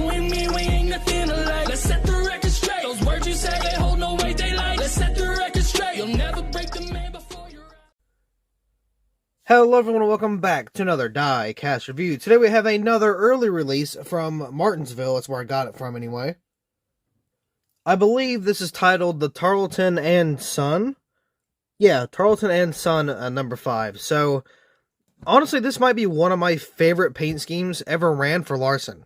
You and me, we ain't nothing alike. Let's set the record straight. Those words you say, they hold no weight, they like. Let's set the record straight. You'll never break the man before you're out. Hello everyone and welcome back to another Diecast review. Today we have another early release from Martinsville. That's where I got it from anyway. I believe this is titled the Tarlton and Son. Yeah, Tarlton and Son number 5. So, honestly, this might be one of my favorite paint schemes ever ran for Larson.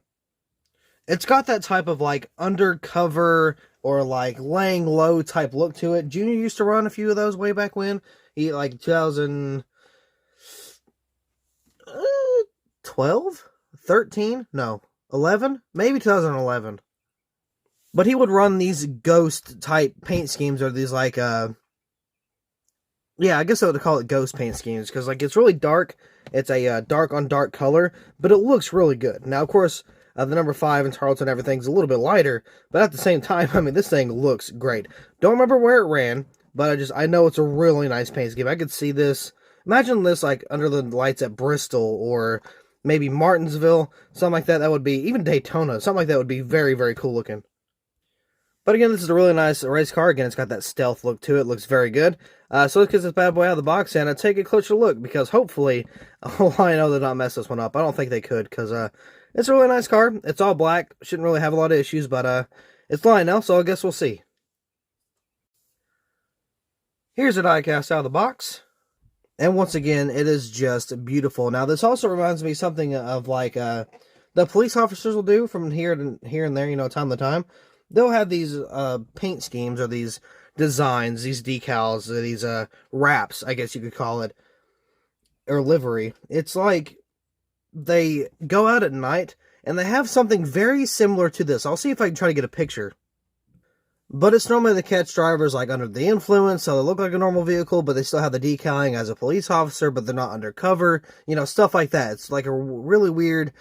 It's got that type of, like, undercover or, like, laying low type look to it. Junior used to run a few of those way back when. He, like, 2012? 13? No. 11? Maybe 2011. But he would run these ghost type paint schemes, or these like, yeah, I guess I would call it ghost paint schemes, because like it's really dark. It's a dark on dark color, but it looks really good. Now, of course, the number 5 and Tarlton, everything's a little bit lighter, but at the same time, I mean, this thing looks great. Don't remember where it ran, but I know it's a really nice paint scheme. I could see this, imagine this like under the lights at Bristol, or maybe Martinsville, something like that. That would be, even Daytona, something like that would be very, very cool looking. But again, this is a really nice race car. Again, it's got that stealth look to it. Looks very good. So let's get this bad boy out of the box and take a closer look, because hopefully, I know they'll not mess this one up. I don't think they could, because it's a really nice car. It's all black. Shouldn't really have a lot of issues, but it's Lionel, so I guess we'll see. Here's a diecast out of the box. And once again, it is just beautiful. Now, this also reminds me something of like the police officers will do from here and there, you know, time to time. They'll have these paint schemes, or these designs, these decals, these wraps, I guess you could call it, or livery. It's like they go out at night, and they have something very similar to this. I'll see if I can try to get a picture. But it's normally to catch drivers like under the influence, so they look like a normal vehicle, but they still have the decaling as a police officer, but they're not undercover. You know, stuff like that. It's like a really weird,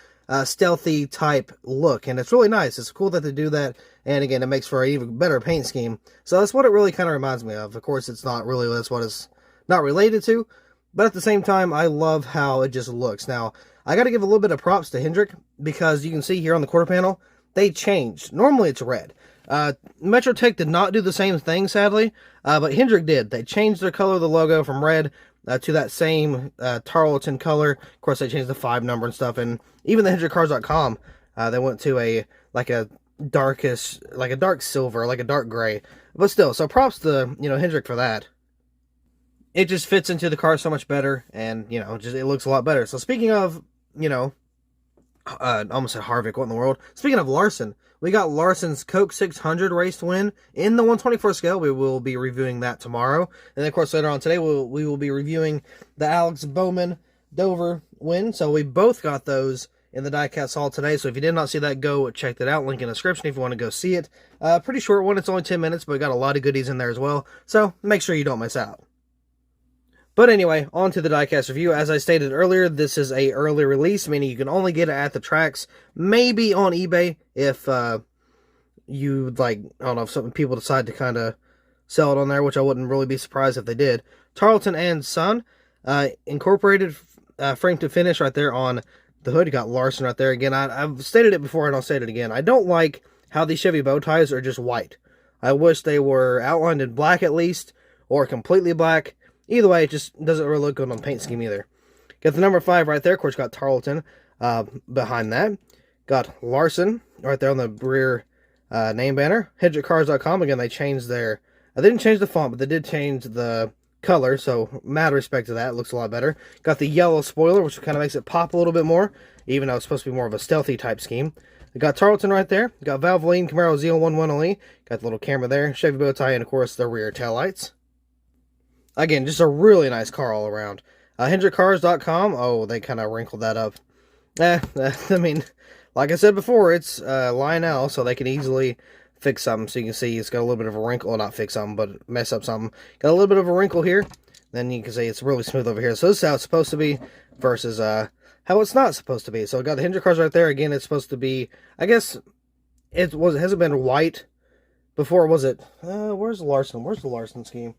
stealthy type look, and it's really nice. It's cool that they do that, and again, it makes for an even better paint scheme. So that's what it really kind of reminds me of. Of course, it's not really, that's what it's not related to, but at the same time, I love how it just looks. Now, I got to give a little bit of props to Hendrick, because you can see here on the quarter panel, they changed. Normally it's red. Metrotech did not do the same thing, sadly, but Hendrick did. They changed their color of the logo from red to that same Tarlton color. Of course, they changed the 5 number and stuff, and even the HendrickCars.com, they went to a dark silver, like a dark gray. But still, so props to, you know, Hendrick for that. It just fits into the car so much better, and, you know, just it looks a lot better. So speaking of, you know, almost said Harvick, what in the world? Speaking of Larson, we got Larson's Coke 600 race win in the 124 scale. We will be reviewing that tomorrow. And then, of course, later on today, we will be reviewing the Alex Bowman Dover win. So we both got those in the diecast haul today. So if you did not see that, go check that out. Link in the description if you want to go see it. Pretty short one. It's only 10 minutes, but we got a lot of goodies in there as well. So make sure you don't miss out. But anyway, on to the diecast review. As I stated earlier, this is a early release, meaning you can only get it at the tracks, maybe on eBay if you, like, I don't know, if some people decide to kind of sell it on there, which I wouldn't really be surprised if they did. Tarlton and Son, incorporated frame to finish right there on the hood. You got Larson right there. Again, I've stated it before and I'll say it again. I don't like how these Chevy bow ties are just white. I wish they were outlined in black at least, or completely black. Either way, it just doesn't really look good on the paint scheme either. Got the number 5 right there. Of course, got Tarlton behind that. Got Larson right there on the rear name banner. HendrickCars.com. Again, they changed their... they didn't change the font, but they did change the color, so mad respect to that. It looks a lot better. Got the yellow spoiler, which kind of makes it pop a little bit more, even though it's supposed to be more of a stealthy type scheme. We got Tarlton right there. Got Valvoline Camaro ZL1 1LE. Got the little camera there. Chevy bow tie, and of course, the rear taillights. Again, just a really nice car all around. HendrickCars.com, oh, they kind of wrinkled that up. I mean, like I said before, it's Lionel, so they can easily fix something. So you can see it's got a little bit of a wrinkle. Well, not fix something, but mess up something. Got a little bit of a wrinkle here. Then you can see it's really smooth over here. So this is how it's supposed to be versus how it's not supposed to be. So I got the Hendrick cars right there. Again, it's supposed to be, I guess, it hasn't been white before, was it? Where's the Larson? Where's the Larson scheme?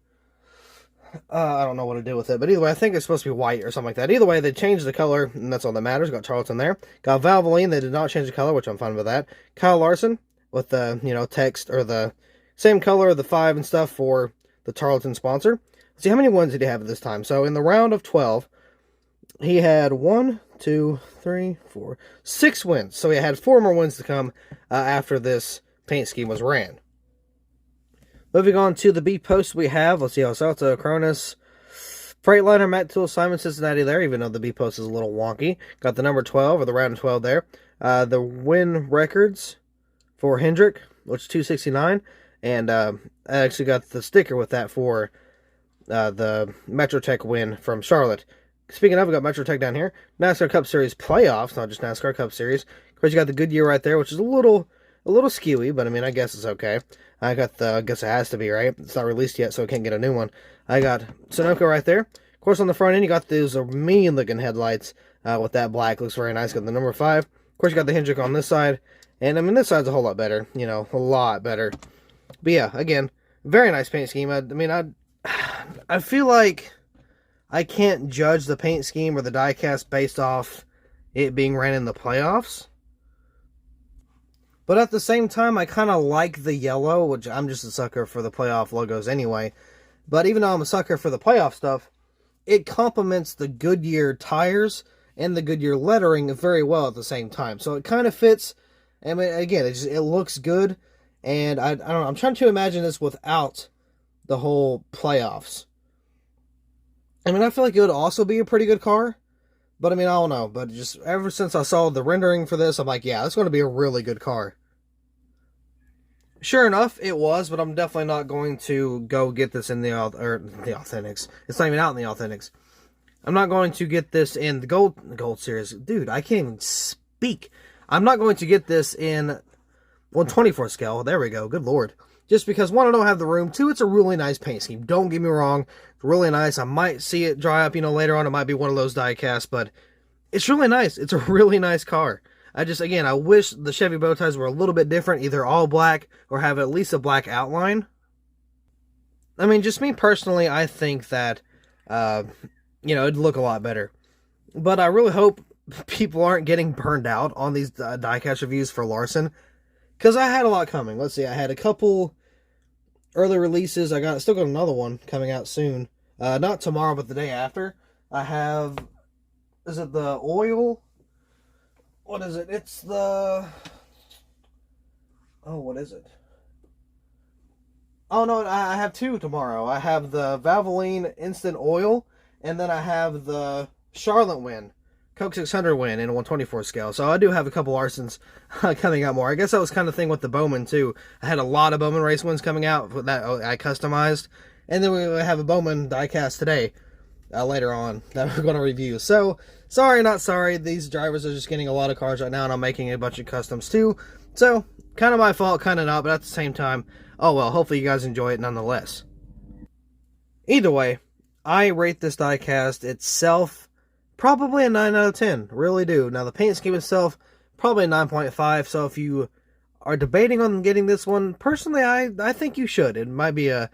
I don't know what to do with it, but either way, I think it's supposed to be white or something like that. Either way, they changed the color, and that's all that matters. Got Tarlton there. Got Valvoline, they did not change the color, which I'm fine with that. Kyle Larson, with the, text, or the same color of the 5 and stuff for the Tarlton sponsor. Let's see, how many wins did he have at this time? So, in the round of 12, he had 1, 2, 3, 4, 6 wins. So, he had 4 more wins to come after this paint scheme was ran. Moving on to the B post we have, let's see, Salto, Cronus, Freightliner, Matt Tool, Simon, Cincinnati there, even though the B post is a little wonky. Got the number 12, or the round of 12 there. The win records for Hendrick, which is 269, and I actually got the sticker with that for the Metrotech win from Charlotte. Speaking of, we got Metrotech down here. NASCAR Cup Series playoffs, not just NASCAR Cup Series. Of course, you got the Goodyear right there, which is a little skewy, but I mean, I guess it's okay. I got the, I guess it has to be, right? It's not released yet, so I can't get a new one. I got Sunoco right there. Of course, on the front end, you got those mean-looking headlights with that black. Looks very nice. Got the number 5. Of course, you got the Hendrick on this side. And, I mean, this side's a whole lot better. A lot better. But, yeah, again, very nice paint scheme. I feel like I can't judge the paint scheme or the diecast based off it being ran in the playoffs. But at the same time, I kind of like the yellow, which I'm just a sucker for the playoff logos anyway. But even though I'm a sucker for the playoff stuff, it complements the Goodyear tires and the Goodyear lettering very well at the same time. So it kind of fits. I mean, again, it looks good. And I don't know, I'm trying to imagine this without the whole playoffs. I mean, I feel like it would also be a pretty good car. But I mean, I don't know. But just ever since I saw the rendering for this, I'm like, yeah, it's going to be a really good car. Sure enough, it was, but I'm definitely not going to go get this in the Authentics. It's not even out in the Authentics. I'm not going to get this in the Gold Series. Dude, I can't even speak. I'm not going to get this in 124 scale. There we go. Good Lord. Just because, 1, I don't have the room. 2, it's a really nice paint scheme. Don't get me wrong. It's really nice. I might see it dry up, later on. It might be one of those die casts, but it's really nice. It's a really nice car. I wish the Chevy bow ties were a little bit different, either all black or have at least a black outline. I mean, just me personally, I think that, it'd look a lot better. But I really hope people aren't getting burned out on these diecast reviews for Larson, because I had a lot coming. Let's see, I had a couple early releases. Still got another one coming out soon. Not tomorrow, but the day after. I have, is it the oil? What is it? It's the... Oh, what is it? Oh, no, I have 2 tomorrow. I have the Valvoline Instant Oil, and then I have the Charlotte win, Coke 600 win in a 124 scale. So I do have a couple Larsons coming out more. I guess that was kind of thing with the Bowman, too. I had a lot of Bowman race wins coming out that I customized. And then we have a Bowman diecast today, later on, that we're going to review. So, sorry, not sorry. These drivers are just getting a lot of cars right now, and I'm making a bunch of customs too. So, kind of my fault, kind of not, but at the same time, oh well, hopefully you guys enjoy it nonetheless. Either way, I rate this diecast itself probably a 9 out of 10. Really do. Now, the paint scheme itself, probably a 9.5. So, if you are debating on getting this one, personally, I think you should. It might be a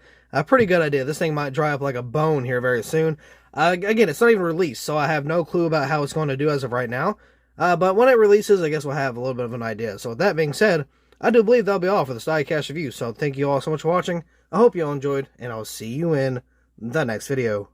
pretty good idea. This thing might dry up like a bone here very soon. Again, it's not even released, so I have no clue about how it's going to do as of right now. But when it releases, I guess we'll have a little bit of an idea. So with that being said, I do believe that'll be all for the diecast review. So thank you all so much for watching. I hope you all enjoyed, and I'll see you in the next video.